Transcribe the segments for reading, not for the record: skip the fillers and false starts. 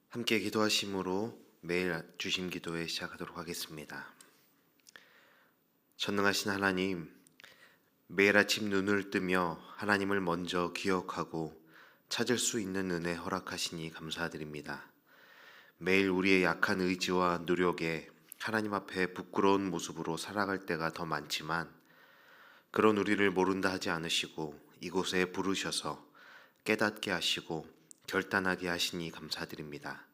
함께 기도하심으로 매일 주심 기도회 시작하도록 하겠습니다. 전능하신 하나님, 매일 아침 눈을 뜨며 하나님을 먼저 기억하고 찾을 수 있는 은혜 허락하시니 감사드립니다. 매일 우리의 약한 의지와 노력에 하나님 앞에 부끄러운 모습으로 살아갈 때가 더 많지만 그런 우리를 모른다 하지 않으시고 이곳에 부르셔서 깨닫게 하시고 결단하게 하시니 감사드립니다.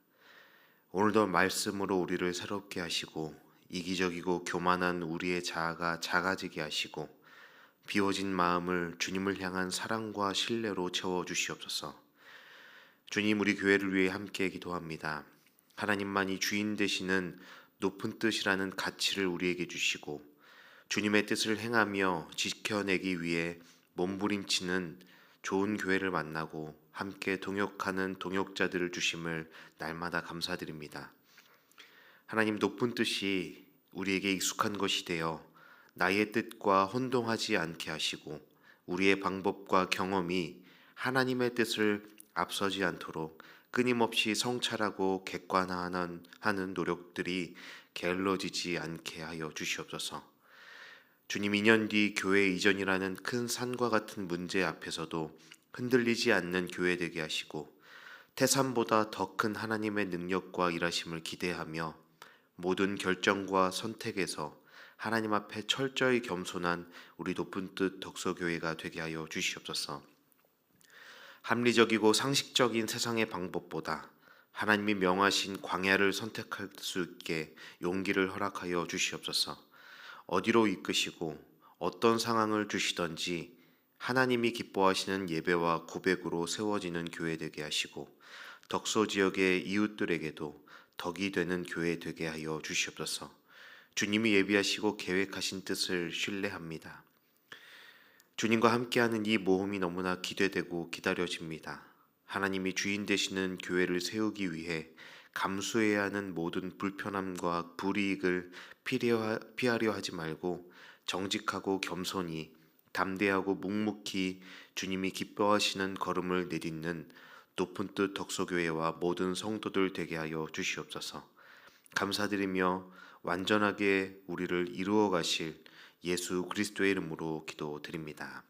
오늘도 말씀으로 우리를 새롭게 하시고 이기적이고 교만한 우리의 자아가 작아지게 하시고 비워진 마음을 주님을 향한 사랑과 신뢰로 채워주시옵소서. 주님, 우리 교회를 위해 함께 기도합니다. 하나님만이 주인 되시는 높은 뜻이라는 가치를 우리에게 주시고 주님의 뜻을 행하며 지켜내기 위해 몸부림치는 좋은 교회를 만나고 함께 동역하는 동역자들을 주심을 날마다 감사드립니다. 하나님, 높은 뜻이 우리에게 익숙한 것이 되어 나의 뜻과 혼동하지 않게 하시고 우리의 방법과 경험이 하나님의 뜻을 앞서지 않도록 끊임없이 성찰하고 객관화하는 노력들이 게을러지지 않게 하여 주시옵소서. 주님, 2년 뒤 교회 이전이라는 큰 산과 같은 문제 앞에서도 흔들리지 않는 교회 되게 하시고 태산보다 더 큰 하나님의 능력과 일하심을 기대하며 모든 결정과 선택에서 하나님 앞에 철저히 겸손한 우리 높은 뜻 덕서교회가 되게 하여 주시옵소서. 합리적이고 상식적인 세상의 방법보다 하나님이 명하신 광야를 선택할 수 있게 용기를 허락하여 주시옵소서. 어디로 이끄시고 어떤 상황을 주시던지 하나님이 기뻐하시는 예배와 고백으로 세워지는 교회 되게 하시고 덕소 지역의 이웃들에게도 덕이 되는 교회 되게 하여 주시옵소서. 주님이 예비하시고 계획하신 뜻을 신뢰합니다. 주님과 함께하는 이 모험이 너무나 기대되고 기다려집니다. 하나님이 주인 되시는 교회를 세우기 위해 감수해야 하는 모든 불편함과 불이익을 피하려 하지 말고 정직하고 겸손히 담대하고 묵묵히 주님이 기뻐하시는 걸음을 내딛는 높은 뜻 덕소교회와 모든 성도들 되게 하여 주시옵소서. 감사드리며 완전하게 우리를 이루어 가실 예수 그리스도의 이름으로 기도드립니다.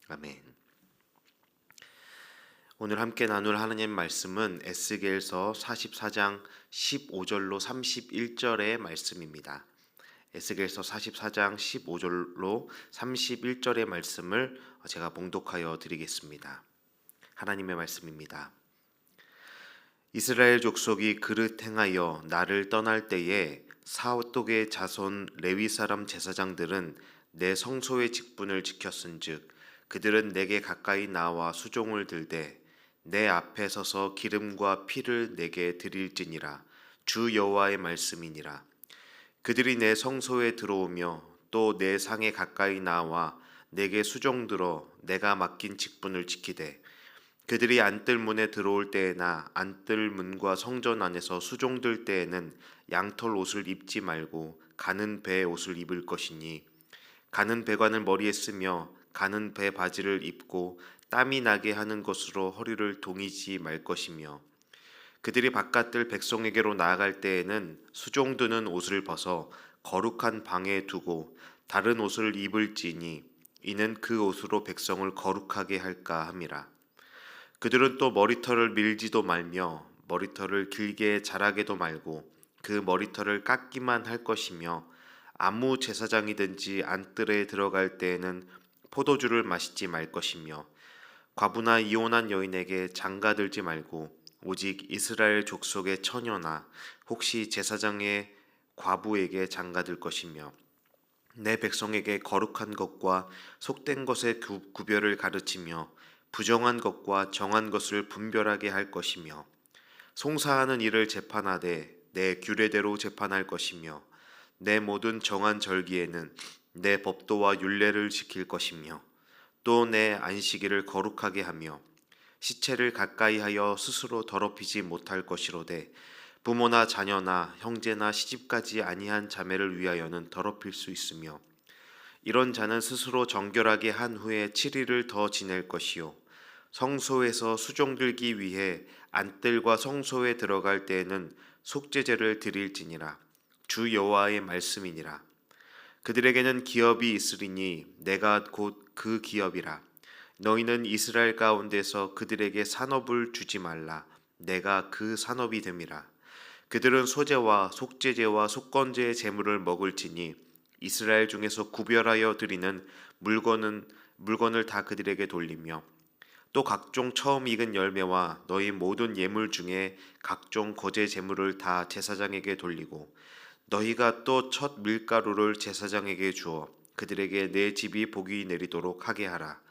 아멘. 오늘 함께 나눌 하나님 말씀은 에스겔서 44장 15절로 31절의 말씀입니다. 에스겔서 44장 15절로 31절의 말씀을 제가 봉독하여 드리겠습니다. 하나님의 말씀입니다. 이스라엘 족속이 그릇 행하여 나를 떠날 때에 사독의 자손 레위 사람 제사장들은 내 성소의 직분을 지켰은즉 그들은 내게 가까이 나와 수종을 들되 내 앞에 서서 기름과 피를 내게 드릴지니라. 주 여호와의 말씀이니라. 그들이 내 성소에 들어오며 또 내 상에 가까이 나와 내게 수종들어 내가 맡긴 직분을 지키되 그들이 안뜰 문에 들어올 때에나 안뜰 문과 성전 안에서 수종들 때에는 양털 옷을 입지 말고 가는 배 옷을 입을 것이니 가는 배관을 머리에 쓰며 가는 배 바지를 입고 땀이 나게 하는 것으로 허리를 동이지 말 것이며 그들이 바깥들 백성에게로 나아갈 때에는 수종드는 옷을 벗어 거룩한 방에 두고 다른 옷을 입을지니 이는 그 옷으로 백성을 거룩하게 할까 함이라. 그들은 또 머리털을 밀지도 말며 머리털을 길게 자라게도 말고 그 머리털을 깎기만 할 것이며 아무 제사장이든지 안뜰에 들어갈 때에는 포도주를 마시지 말 것이며 과부나 이혼한 여인에게 장가들지 말고 오직 이스라엘 족속의 처녀나 혹시 제사장의 과부에게 장가들 것이며 내 백성에게 거룩한 것과 속된 것의 구별을 가르치며 부정한 것과 정한 것을 분별하게 할 것이며 송사하는 일을 재판하되 내 규례대로 재판할 것이며 내 모든 정한 절기에는 내 법도와 율례를 지킬 것이며 또 내 안식일을 거룩하게 하며 시체를 가까이 하여 스스로 더럽히지 못할 것이로되 부모나 자녀나 형제나 시집가지 아니한 자매를 위하여는 더럽힐 수 있으며 이런 자는 스스로 정결하게 한 후에 7일을 더 지낼 것이요 성소에서 수종들기 위해 안뜰과 성소에 들어갈 때에는 속죄제를 드릴지니라. 주 여호와의 말씀이니라. 그들에게는 기업이 있으리니 내가 곧 그 기업이라. 너희는 이스라엘 가운데서 그들에게 산업을 주지 말라. 내가 그 산업이 됨이라. 그들은 소제와 속죄제와 속건제의 제물을 먹을지니 이스라엘 중에서 구별하여 드리는 물건을 다 그들에게 돌리며 또 각종 처음 익은 열매와 너희 모든 예물 중에 각종 거제 제물을 다 제사장에게 돌리고 너희가 또 첫 밀가루를 제사장에게 주어 그들에게 내 집이 복이 내리도록 하게 하라.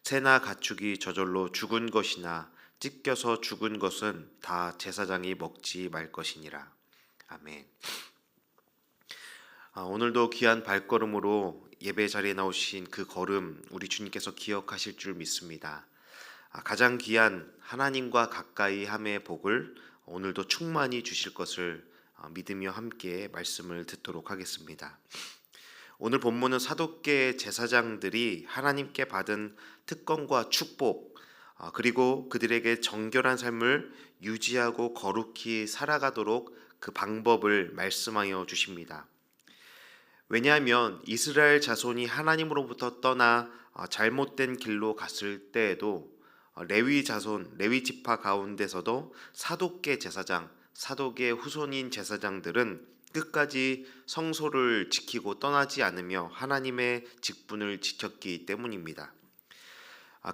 새나 가축이 저절로 죽은 것이나 찢겨서 죽은 것은 다 제사장이 먹지 말 것이니라. 아멘. 오늘도 귀한 발걸음으로 예배 자리에 나오신 그 걸음 우리 주님께서 기억하실 줄 믿습니다. 가장 귀한 하나님과 가까이 함의 복을 오늘도 충만히 주실 것을 믿으며 함께 말씀을 듣도록 하겠습니다. 오늘 본문은 사독계 제사장들이 하나님께 받은 특권과 축복 그리고 그들에게 정결한 삶을 유지하고 거룩히 살아가도록 그 방법을 말씀하여 주십니다. 왜냐하면 이스라엘 자손이 하나님으로부터 떠나 잘못된 길로 갔을 때에도 레위 자손, 레위 지파 가운데서도 사독계 제사장, 사독의 후손인 제사장들은 끝까지 성소를 지키고 떠나지 않으며 하나님의 직분을 지켰기 때문입니다.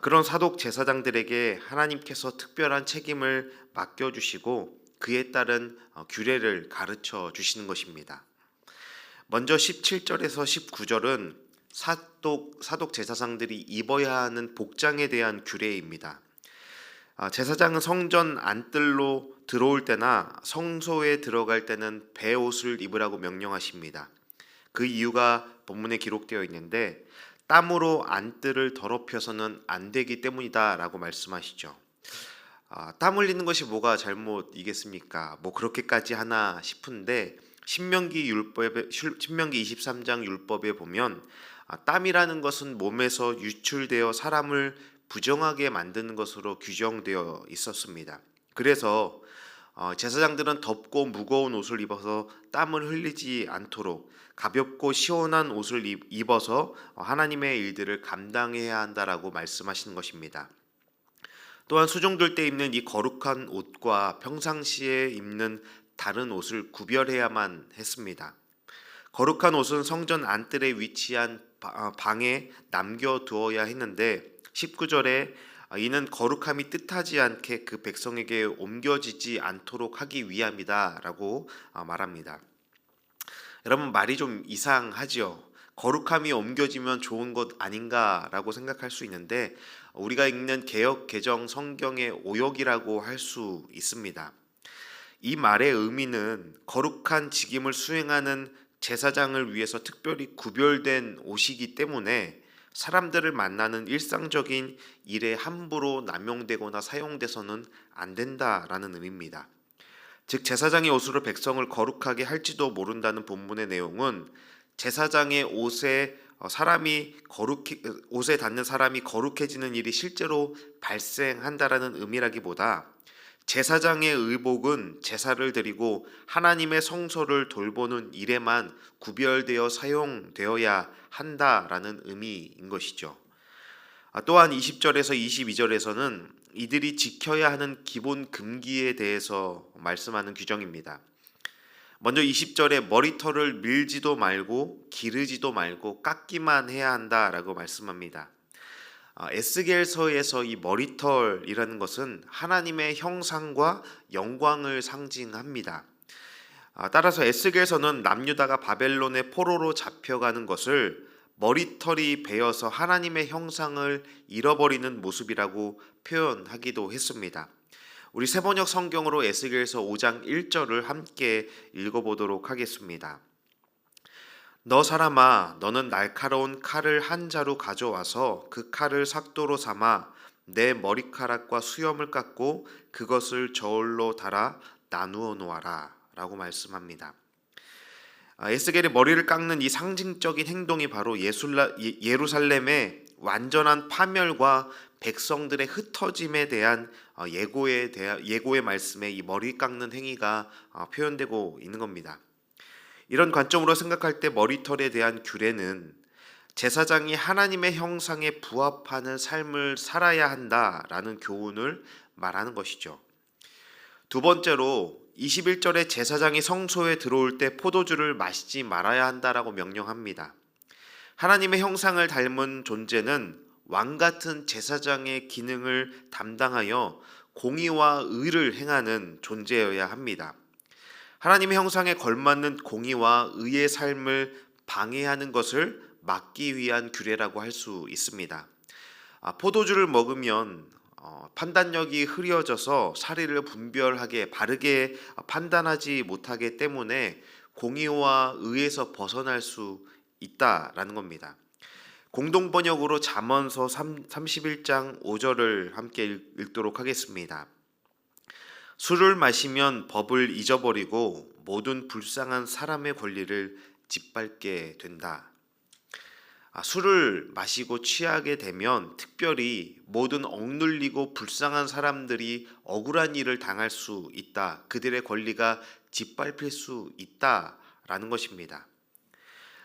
그런 사독 제사장들에게 하나님께서 특별한 책임을 맡겨주시고 그에 따른 규례를 가르쳐 주시는 것입니다. 먼저 17절에서 19절은 사독 제사장들이 입어야 하는 복장에 대한 규례입니다. 제사장은 성전 안뜰로 들어올 때나 성소에 들어갈 때는 베옷을 입으라고 명령하십니다. 그 이유가 본문에 기록되어 있는데 땀으로 안뜰을 더럽혀서는 안 되기 때문이다 라고 말씀하시죠. 땀 흘리는 것이 뭐가 잘못이겠습니까? 뭐 그렇게까지 하나 싶은데 신명기 23장 율법에 보면 땀이라는 것은 몸에서 유출되어 사람을 부정하게 만드는 것으로 규정되어 있었습니다. 그래서 제사장들은 덥고 무거운 옷을 입어서 땀을 흘리지 않도록 가볍고 시원한 옷을 입어서 하나님의 일들을 감당해야 한다라고 말씀하시는 것입니다. 또한 수종들 때 입는 이 거룩한 옷과 평상시에 입는 다른 옷을 구별해야만 했습니다. 거룩한 옷은 성전 안뜰에 위치한 방에 남겨두어야 했는데 19절에 이는 거룩함이 뜻하지 않게 그 백성에게 옮겨지지 않도록 하기 위함이다 라고 말합니다. 여러분 말이 좀 이상하죠. 거룩함이 옮겨지면 좋은 것 아닌가 라고 생각할 수 있는데 우리가 읽는 개역 개정 성경의 오역이라고 할 수 있습니다. 이 말의 의미는 거룩한 직임을 수행하는 제사장을 위해서 특별히 구별된 옷이기 때문에 사람들을 만나는 일상적인 일에 함부로 남용되거나 사용돼서는 안 된다라는 의미입니다. 즉 제사장의 옷으로 백성을 거룩하게 할지도 모른다는 본문의 내용은 제사장의 옷에 닿는 사람이 거룩해지는 일이 실제로 발생한다라는 의미라기보다 제사장의 의복은 제사를 드리고 하나님의 성소를 돌보는 일에만 구별되어 사용되어야 한다라는 의미인 것이죠. 또한 20절에서 22절에서는 이들이 지켜야 하는 기본 금기에 대해서 말씀하는 규정입니다. 먼저 20절에 머리털을 밀지도 말고 기르지도 말고 깎기만 해야 한다라고 말씀합니다. 에스겔서에서 이 머리털이라는 것은 하나님의 형상과 영광을 상징합니다. 따라서 에스겔서는 남유다가 바벨론의 포로로 잡혀가는 것을 머리털이 베어서 하나님의 형상을 잃어버리는 모습이라고 표현하기도 했습니다. 우리 세번역 성경으로 에스겔서 5장 1절을 함께 읽어보도록 하겠습니다. 너 사람아, 너는 날카로운 칼을 한 자루 가져와서 그 칼을 삭도로 삼아 내 머리카락과 수염을 깎고 그것을 저울로 달아 나누어 놓아라 라고 말씀합니다. 에스겔의 머리를 깎는 이 상징적인 행동이 바로 예루살렘의 완전한 파멸과 백성들의 흩어짐에 대한 예고의 말씀에 이 머리 깎는 행위가 표현되고 있는 겁니다. 이런 관점으로 생각할 때 머리털에 대한 규례는 제사장이 하나님의 형상에 부합하는 삶을 살아야 한다라는 교훈을 말하는 것이죠. 두 번째로 21절에 제사장이 성소에 들어올 때 포도주를 마시지 말아야 한다라고 명령합니다. 하나님의 형상을 닮은 존재는 왕 같은 제사장의 기능을 담당하여 공의와 의를 행하는 존재여야 합니다. 하나님의 형상에 걸맞는 공의와 의의 삶을 방해하는 것을 막기 위한 규례라고 할 수 있습니다. 포도주를 먹으면 판단력이 흐려져서 사리를 분별하게 바르게 판단하지 못하기 때문에 공의와 의에서 벗어날 수 있다라는 겁니다. 공동 번역으로 잠언서 31장 5절을 함께 읽도록 하겠습니다. 술을 마시면 법을 잊어버리고 모든 불쌍한 사람의 권리를 짓밟게 된다. 술을 마시고 취하게 되면 특별히 모든 억눌리고 불쌍한 사람들이 억울한 일을 당할 수 있다. 그들의 권리가 짓밟힐 수 있다라는 것입니다.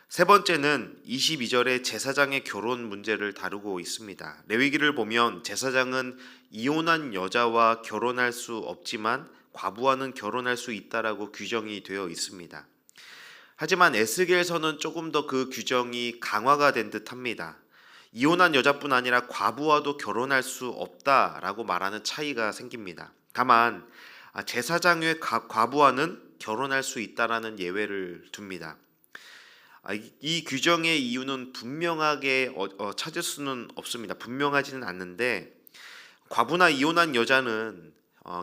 세 번째는 22절에 제사장의 결혼 문제를 다루고 있습니다. 레위기를 보면 제사장은 이혼한 여자와 결혼할 수 없지만 과부와는 결혼할 수 있다라고 규정이 되어 있습니다. 하지만 에스겔서는 조금 더 그 규정이 강화가 된 듯합니다. 이혼한 여자뿐 아니라 과부와도 결혼할 수 없다라고 말하는 차이가 생깁니다. 다만 제사장의 과부와는 결혼할 수 있다라는 예외를 둡니다. 이 규정의 이유는 분명하게 찾을 수는 없습니다. 분명하지는 않는데 과부나 이혼한 여자는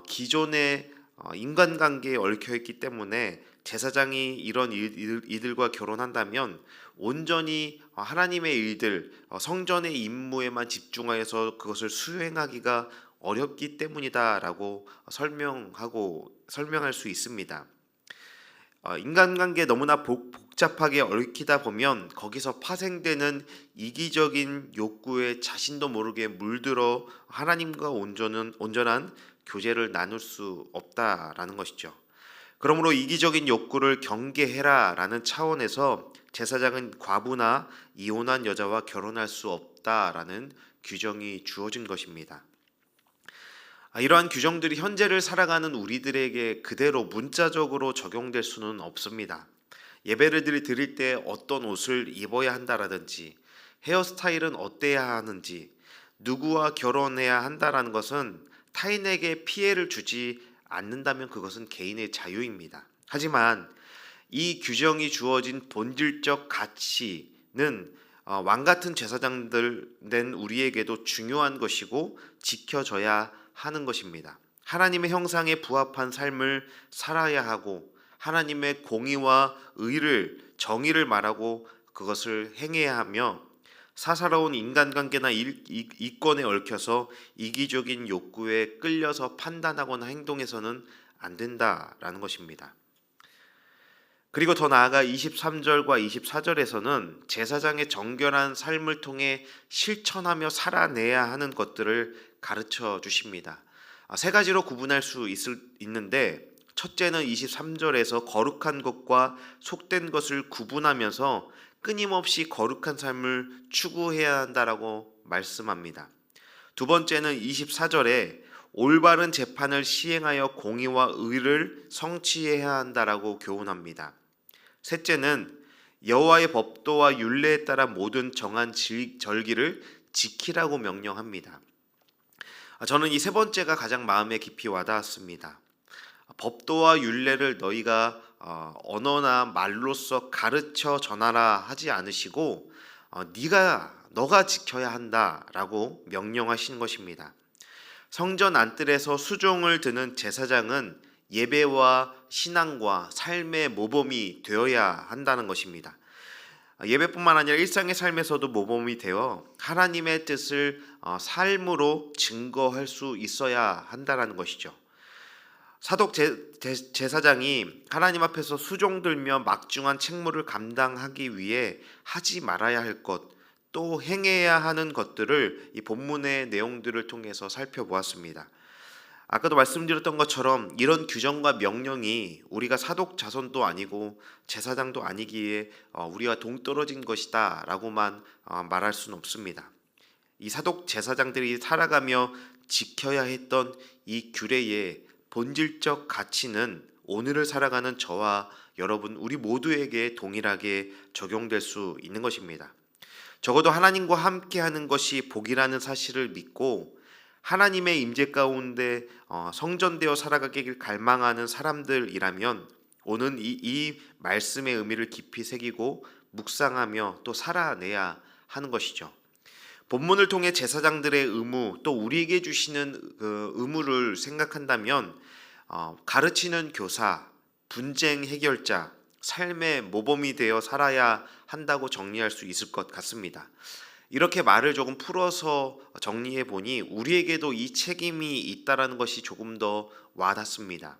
기존의 인간관계에 얽혀있기 때문에 제사장이 이런 이들과 결혼한다면 온전히 하나님의 일들, 성전의 임무에만 집중하여서 그것을 수행하기가 어렵기 때문이다라고 설명할 수 있습니다. 인간관계에 너무나 복잡하게 얽히다 보면 거기서 파생되는 이기적인 욕구에 자신도 모르게 물들어 하나님과 온전한 교제를 나눌 수 없다라는 것이죠. 그러므로 이기적인 욕구를 경계해라라는 차원에서 제사장은 과부나 이혼한 여자와 결혼할 수 없다라는 규정이 주어진 것입니다. 이러한 규정들이 현재를 살아가는 우리들에게 그대로 문자적으로 적용될 수는 없습니다. 예배를 드릴 때 어떤 옷을 입어야 한다라든지 헤어스타일은 어때야 하는지 누구와 결혼해야 한다라는 것은 타인에게 피해를 주지 않는다면 그것은 개인의 자유입니다. 하지만 이 규정이 주어진 본질적 가치는 왕같은 제사장들 된 우리에게도 중요한 것이고 지켜져야 하는 것입니다. 하나님의 형상에 부합한 삶을 살아야 하고 하나님의 공의와 정의를 말하고 그것을 행해야 하며 사사로운 인간관계나 이권에 얽혀서 이기적인 욕구에 끌려서 판단하거나 행동해서는 안 된다라는 것입니다. 그리고 더 나아가 23절과 24절에서는 제사장의 정결한 삶을 통해 실천하며 살아내야 하는 것들을 가르쳐 주십니다. 세 가지로 구분할 수 있는데 첫째는 23절에서 거룩한 것과 속된 것을 구분하면서 끊임없이 거룩한 삶을 추구해야 한다라고 말씀합니다. 두 번째는 24절에 올바른 재판을 시행하여 공의와 의를 성취해야 한다라고 교훈합니다. 셋째는 여호와의 법도와 율례에 따라 모든 정한 절기를 지키라고 명령합니다. 저는 이 세 번째가 가장 마음에 깊이 와닿았습니다. 법도와 율례를 너희가 언어나 말로써 가르쳐 전하라 하지 않으시고 너가 지켜야 한다라고 명령하신 것입니다. 성전 안뜰에서 수종을 드는 제사장은 예배와 신앙과 삶의 모범이 되어야 한다는 것입니다. 예배뿐만 아니라 일상의 삶에서도 모범이 되어 하나님의 뜻을 삶으로 증거할 수 있어야 한다는 것이죠. 사독 제사장이 하나님 앞에서 수종들며 막중한 책무를 감당하기 위해 하지 말아야 할 것, 또 행해야 하는 것들을 이 본문의 내용들을 통해서 살펴보았습니다. 아까도 말씀드렸던 것처럼 이런 규정과 명령이 우리가 사독 자손도 아니고 제사장도 아니기에 우리와 동떨어진 것이다 라고만 말할 수는 없습니다. 이 사독 제사장들이 살아가며 지켜야 했던 이 규례의 본질적 가치는 오늘을 살아가는 저와 여러분 우리 모두에게 동일하게 적용될 수 있는 것입니다. 적어도 하나님과 함께하는 것이 복이라는 사실을 믿고 하나님의 임재 가운데 성전되어 살아가길 갈망하는 사람들이라면 오늘 이 말씀의 의미를 깊이 새기고 묵상하며 또 살아내야 하는 것이죠. 본문을 통해 제사장들의 의무 또 우리에게 주시는 그 의무를 생각한다면 가르치는 교사, 분쟁 해결자, 삶의 모범이 되어 살아야 한다고 정리할 수 있을 것 같습니다. 이렇게 말을 조금 풀어서 정리해 보니 우리에게도 이 책임이 있다라는 것이 조금 더 와닿습니다.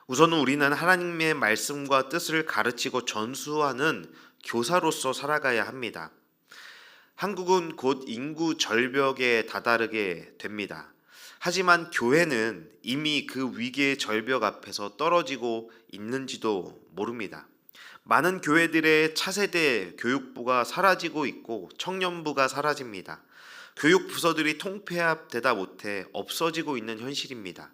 우선은 우리는 하나님의 말씀과 뜻을 가르치고 전수하는 교사로서 살아가야 합니다. 한국은 곧 인구 절벽에 다다르게 됩니다. 하지만 교회는 이미 그 위기의 절벽 앞에서 떨어지고 있는지도 모릅니다. 많은 교회들의 차세대 교육부가 사라지고 있고 청년부가 사라집니다. 교육 부서들이 통폐합되다 못해 없어지고 있는 현실입니다.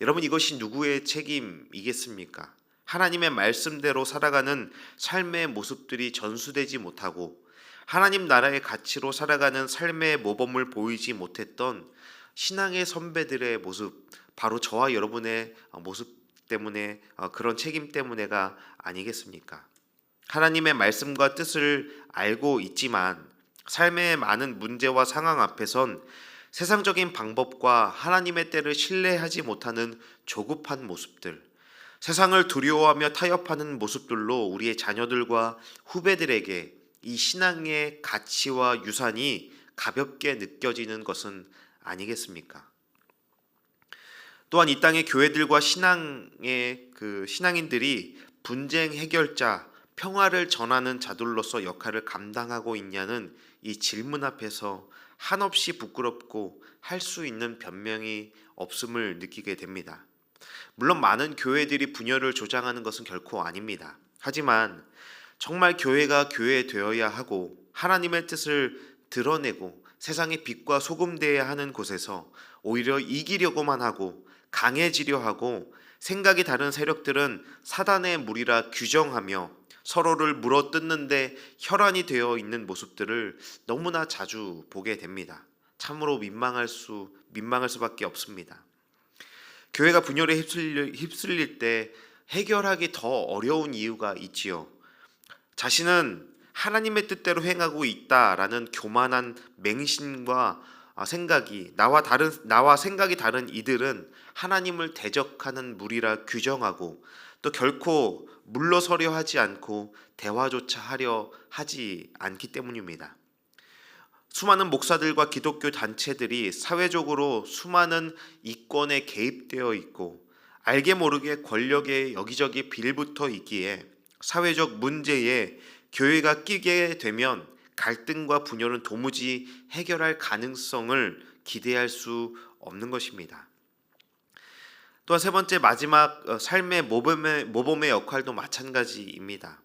여러분, 이것이 누구의 책임이겠습니까? 하나님의 말씀대로 살아가는 삶의 모습들이 전수되지 못하고 하나님 나라의 가치로 살아가는 삶의 모범을 보이지 못했던 신앙의 선배들의 모습, 바로 저와 여러분의 모습 때문에 그런 책임 때문에가 아니겠습니까? 하나님의 말씀과 뜻을 알고 있지만 삶의 많은 문제와 상황 앞에선 세상적인 방법과 하나님의 때를 신뢰하지 못하는 조급한 모습들, 세상을 두려워하며 타협하는 모습들로 우리의 자녀들과 후배들에게 이 신앙의 가치와 유산이 가볍게 느껴지는 것은 아니겠습니까? 또한 이 땅의 교회들과 신앙인들이 분쟁 해결자, 평화를 전하는 자들로서 역할을 감당하고 있냐는 이 질문 앞에서 한없이 부끄럽고 할 수 있는 변명이 없음을 느끼게 됩니다. 물론 많은 교회들이 분열을 조장하는 것은 결코 아닙니다. 하지만 정말 교회가 교회 되어야 하고 하나님의 뜻을 드러내고 세상의 빛과 소금 되어야 하는 곳에서 오히려 이기려고만 하고 강해지려 하고 생각이 다른 세력들은 사단의 무리라 규정하며 서로를 물어뜯는데 혈안이 되어 있는 모습들을 너무나 자주 보게 됩니다. 참으로 민망할 수밖에 없습니다. 교회가 분열에 휩쓸릴 때 해결하기 더 어려운 이유가 있지요. 자신은 하나님의 뜻대로 행하고 있다라는 교만한 맹신과 생각이 나와 생각이 다른 이들은 하나님을 대적하는 무리라 규정하고 또 결코 물러서려 하지 않고 대화조차 하려 하지 않기 때문입니다. 수많은 목사들과 기독교 단체들이 사회적으로 수많은 이권에 개입되어 있고 알게 모르게 권력에 여기저기 빌붙어 있기에 사회적 문제에 교회가 끼게 되면 갈등과 분열은 도무지 해결할 가능성을 기대할 수 없는 것입니다. 또한 세 번째 마지막 삶의 모범의 역할도 마찬가지입니다.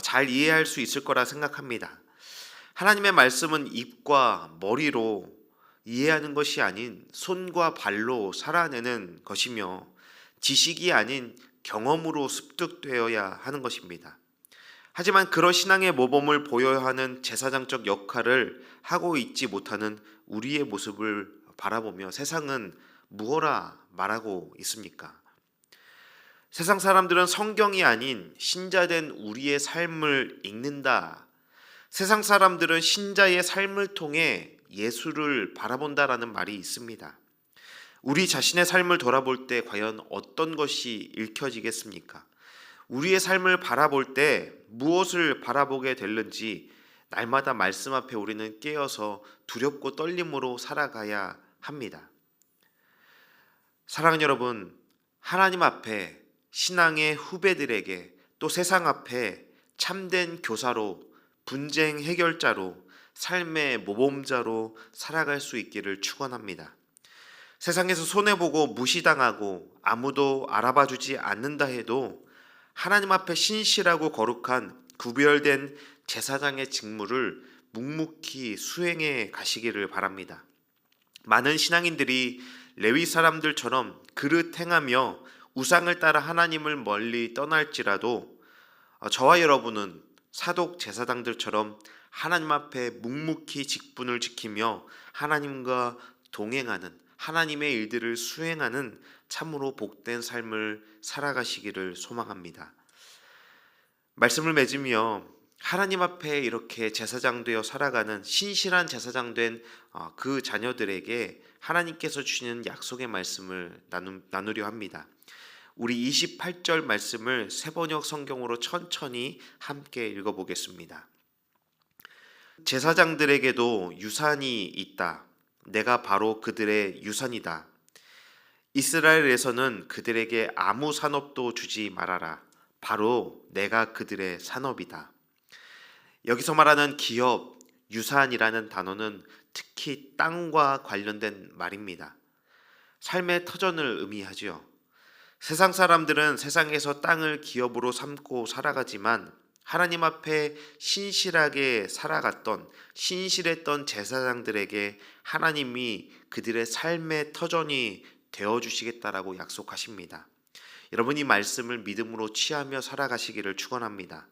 잘 이해할 수 있을 거라 생각합니다. 하나님의 말씀은 입과 머리로 이해하는 것이 아닌 손과 발로 살아내는 것이며 지식이 아닌 경험으로 습득되어야 하는 것입니다. 하지만 그런 신앙의 모범을 보여야 하는 제사장적 역할을 하고 있지 못하는 우리의 모습을 바라보며 세상은 무엇라 말하고 있습니까? 세상 사람들은 성경이 아닌 신자된 우리의 삶을 읽는다. 세상 사람들은 신자의 삶을 통해 예수를 바라본다라는 말이 있습니다. 우리 자신의 삶을 돌아볼 때 과연 어떤 것이 읽혀지겠습니까? 우리의 삶을 바라볼 때 무엇을 바라보게 될는지 날마다 말씀 앞에 우리는 깨어서 두렵고 떨림으로 살아가야 합니다. 사랑하는 여러분, 하나님 앞에 신앙의 후배들에게 또 세상 앞에 참된 교사로 분쟁 해결자로 삶의 모범자로 살아갈 수 있기를 축원합니다. 세상에서 손해보고 무시당하고 아무도 알아봐주지 않는다 해도 하나님 앞에 신실하고 거룩한 구별된 제사장의 직무를 묵묵히 수행해 가시기를 바랍니다. 많은 신앙인들이 레위 사람들처럼 그릇 행하며 우상을 따라 하나님을 멀리 떠날지라도 저와 여러분은 사독 제사장들처럼 하나님 앞에 묵묵히 직분을 지키며 하나님과 동행하는 하나님의 일들을 수행하는 참으로 복된 삶을 살아가시기를 소망합니다. 말씀을 맺으며 하나님 앞에 이렇게 제사장 되어 살아가는 신실한 제사장 된 그 자녀들에게 하나님께서 주시는 약속의 말씀을 나누려 합니다. 우리 28절 말씀을 새번역 성경으로 천천히 함께 읽어보겠습니다. 제사장들에게도 유산이 있다. 내가 바로 그들의 유산이다. 이스라엘에서는 그들에게 아무 산업도 주지 말아라. 바로 내가 그들의 산업이다. 여기서 말하는 기업, 유산이라는 단어는 특히 땅과 관련된 말입니다. 삶의 터전을 의미하지요. 세상 사람들은 세상에서 땅을 기업으로 삼고 살아가지만 하나님 앞에 신실하게 살아갔던 신실했던 제사장들에게 하나님이 그들의 삶의 터전이 되어주시겠다라고 약속하십니다. 여러분, 이 말씀을 믿음으로 취하며 살아가시기를 축원합니다.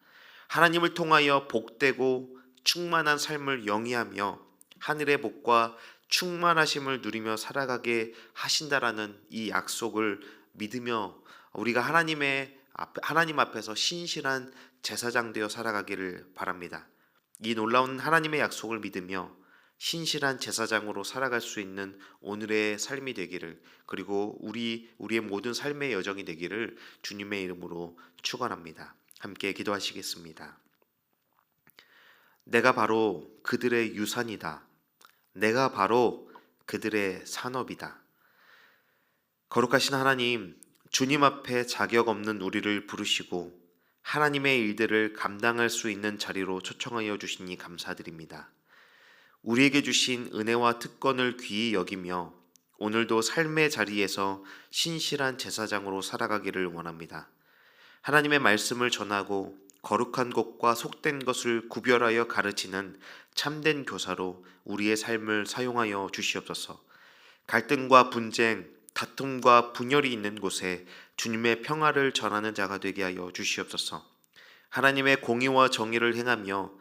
하나님을 통하여 복되고 충만한 삶을 영위하며 하늘의 복과 충만하심을 누리며 살아가게 하신다라는 이 약속을 믿으며 우리가 하나님 앞에서 신실한 제사장 되어 살아가기를 바랍니다. 이 놀라운 하나님의 약속을 믿으며 신실한 제사장으로 살아갈 수 있는 오늘의 삶이 되기를, 그리고 우리의 모든 삶의 여정이 되기를 주님의 이름으로 축원합니다. 함께 기도하시겠습니다. 내가 바로 그들의 유산이다. 내가 바로 그들의 산업이다. 거룩하신 하나님, 주님 앞에 자격 없는 우리를 부르시고 하나님의 일들을 감당할 수 있는 자리로 초청하여 주시니 감사드립니다. 우리에게 주신 은혜와 특권을 귀히 여기며 오늘도 삶의 자리에서 신실한 제사장으로 살아가기를 원합니다. 하나님의 말씀을 전하고 거룩한 것과 속된 것을 구별하여 가르치는 참된 교사로 우리의 삶을 사용하여 주시옵소서. 갈등과 분쟁, 다툼과 분열이 있는 곳에 주님의 평화를 전하는 자가 되게 하여 주시옵소서. 하나님의 공의와 정의를 행하며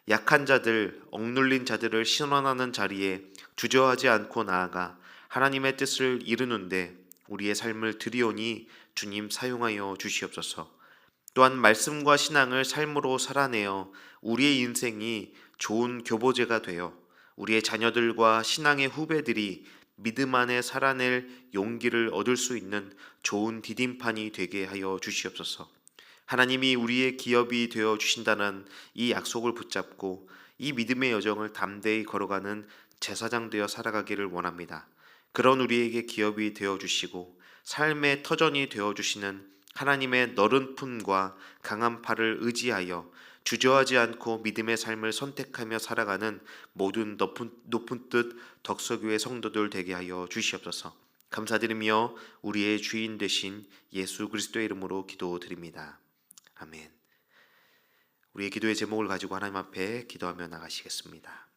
약한 자들, 억눌린 자들을 신원하는 자리에 주저하지 않고 나아가 하나님의 뜻을 이루는데 우리의 삶을 드리오니 주님 사용하여 주시옵소서. 또한 말씀과 신앙을 삶으로 살아내어 우리의 인생이 좋은 교보제가 되어 우리의 자녀들과 신앙의 후배들이 믿음 안에 살아낼 용기를 얻을 수 있는 좋은 디딤판이 되게 하여 주시옵소서. 하나님이 우리의 기업이 되어 주신다는 이 약속을 붙잡고 이 믿음의 여정을 담대히 걸어가는 제사장 되어 살아가기를 원합니다. 그런 우리에게 기업이 되어 주시고 삶의 터전이 되어 주시는 하나님의 너른 품과 강한 팔을 의지하여 주저하지 않고 믿음의 삶을 선택하며 살아가는 모든 높은 뜻 덕서교회 성도들 되게 하여 주시옵소서. 감사드리며 우리의 주인 되신 예수 그리스도의 이름으로 기도드립니다. 아멘. 우리의 기도의 제목을 가지고 하나님 앞에 기도하며 나가시겠습니다.